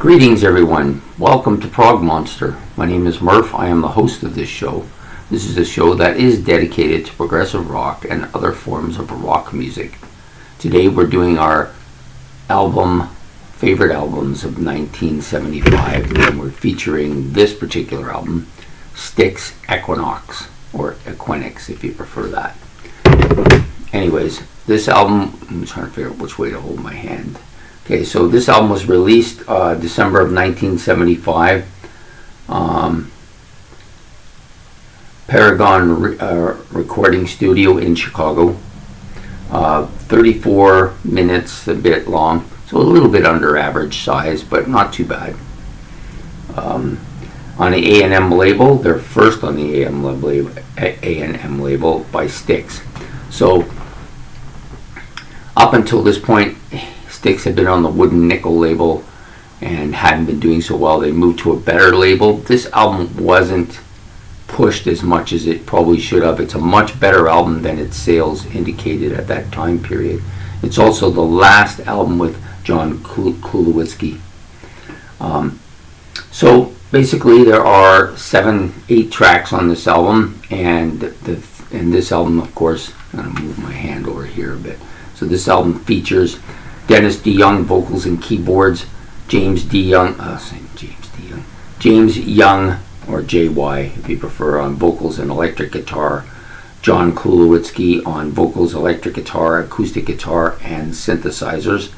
Greetings everyone, welcome to Prog Monster. My name is Murph, I am the host of this show. This is a show that is dedicated to progressive rock and other forms of rock music. Today we're doing our favorite albums of 1975, and we're featuring this particular album, Styx Equinox, or Equinox if you prefer that. Anyways, this album, I'm trying to figure out which way to hold my hand. Okay, so this album was released December of 1975. Paragon Recording Studio in Chicago. 34 minutes, a bit long, so a little bit under average size, but not too bad. On the A&M label, they're first on the A&M label by Styx. So up until this point, Styx had been on the Wooden Nickel label and hadn't been doing so well. They moved to a better label. This album wasn't pushed as much as it probably should have. It's a much better album than its sales indicated at that time period. It's also the last album with John Kulowitsky. So basically there are 8 tracks on this album, and this album, of course, I'm going to move my hand over here a bit. So this album features Dennis DeYoung vocals and keyboards, James Young, or JY if you prefer, on vocals and electric guitar, John Kulowitsky on vocals, electric guitar, acoustic guitar, and synthesizers,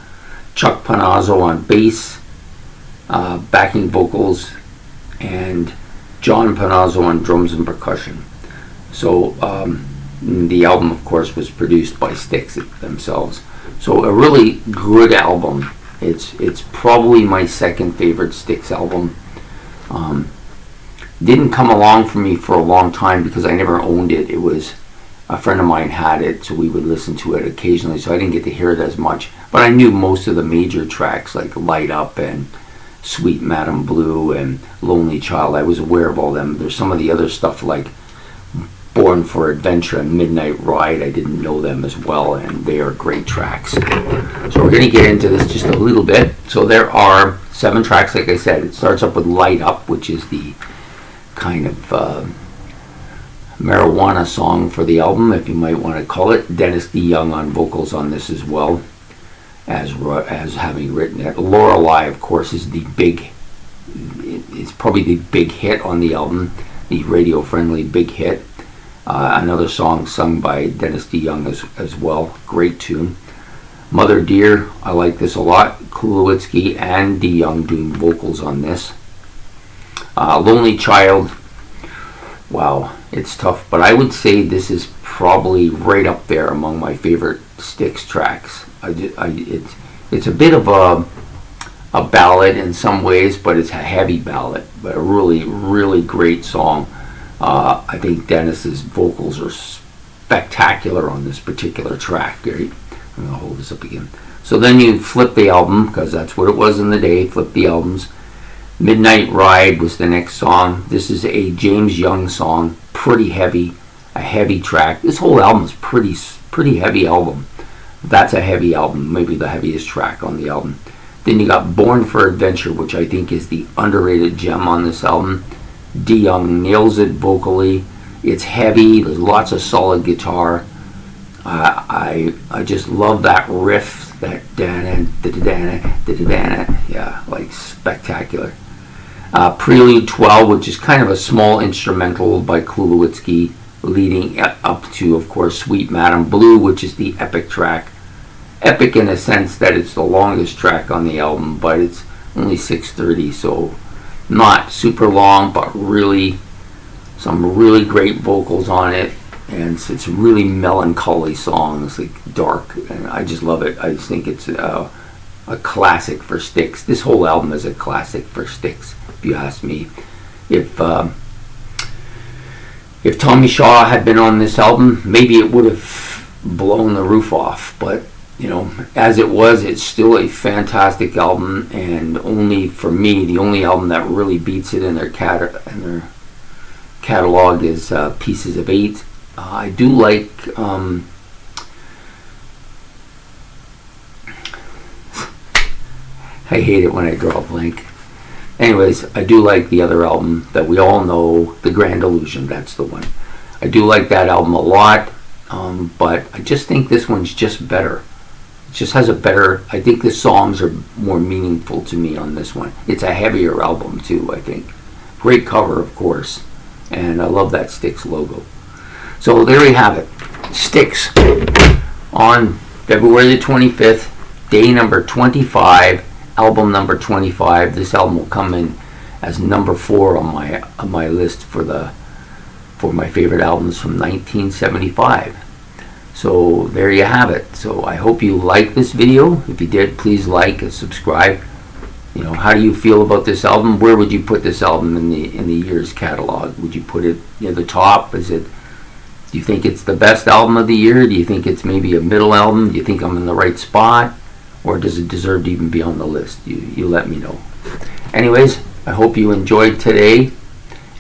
Chuck Panozzo on bass, backing vocals, and John Panozzo on drums and percussion. So the album, of course, was produced by Styx themselves. So a really good album. It's probably my second favorite Styx album. Didn't come along for me for a long time because I never owned it. It was a friend of mine had it, so we would listen to it occasionally, so I didn't get to hear it as much. But I knew most of the major tracks like Light Up and Sweet Madam Blue and Lonely Child. I was aware of all them. There's some of the other stuff like Born for Adventure and Midnight Ride. I didn't know them as well, and they are great tracks. So we're going to get into this just a little bit. So there are 7 tracks, like I said. It starts up with Light Up, which is the kind of marijuana song for the album, if you might want to call it. Dennis DeYoung on vocals on this as well, as having written it. Lorelei, of course, is it's probably the big hit on the album, the radio-friendly big hit. Another song sung by Dennis DeYoung as well. Great tune. Mother Dear, I like this a lot. Kulowitsky and DeYoung doing vocals on this. Lonely Child, wow, it's tough, but I would say this is probably right up there among my favorite Styx tracks. It's a bit of a ballad in some ways, but it's a heavy ballad, but a really, really great song. I think Dennis's vocals are spectacular on this particular track. Right? I'm going to hold this up again. So then you flip the album, because that's what it was in the day, flip the albums. Midnight Ride was the next song. This is a James Young song, pretty heavy, a heavy track. This whole album is pretty heavy album. That's a heavy album, maybe the heaviest track on the album. Then you got Born for Adventure, which I think is the underrated gem on this album. DeYoung nails it vocally. It's heavy. There's lots of solid guitar. I just love that riff, that yeah, like spectacular. Prelude 12, which is kind of a small instrumental by Kulowitsky, leading up to, of course, Sweet Madam Blue, which is the epic track. Epic in a sense that it's the longest track on the album, but it's only 6:30, so not super long, but really some really great vocals on it, and it's a really melancholy song. It's like dark, and I just love it. I just think it's a classic for Styx. This whole album is a classic for Styx, if you ask me. If Tommy Shaw had been on this album, maybe it would have blown the roof off, but you know, as it was, it's still a fantastic album, and only for me, the only album that really beats it in their catalog is Pieces of 8. I do like I hate it when I draw a blank. Anyways, I do like the other album that we all know, The Grand Illusion. That's the one. I do like that album a lot, but I just think this one's just better. It just has a better, I think the songs are more meaningful to me on this one. It's a heavier album too, I think. Great cover, of course, and I love that Styx logo. So there you have it. Styx on February the 25th, day number 25, album number 25. This album will come in as number 4 on my list for my favorite albums from 1975. So there you have it. So I hope you liked this video. If you did, please like and subscribe. You know, how do you feel about this album? Where would you put this album in the year's catalog? Would you put it near the top? Do you think it's the best album of the year? Do you think it's maybe a middle album? Do you think I'm in the right spot? Or does it deserve to even be on the list? You let me know. Anyways, I hope you enjoyed today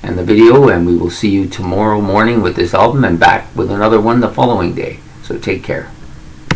and the video, and we will see you tomorrow morning with this album and back with another one the following day. So take care.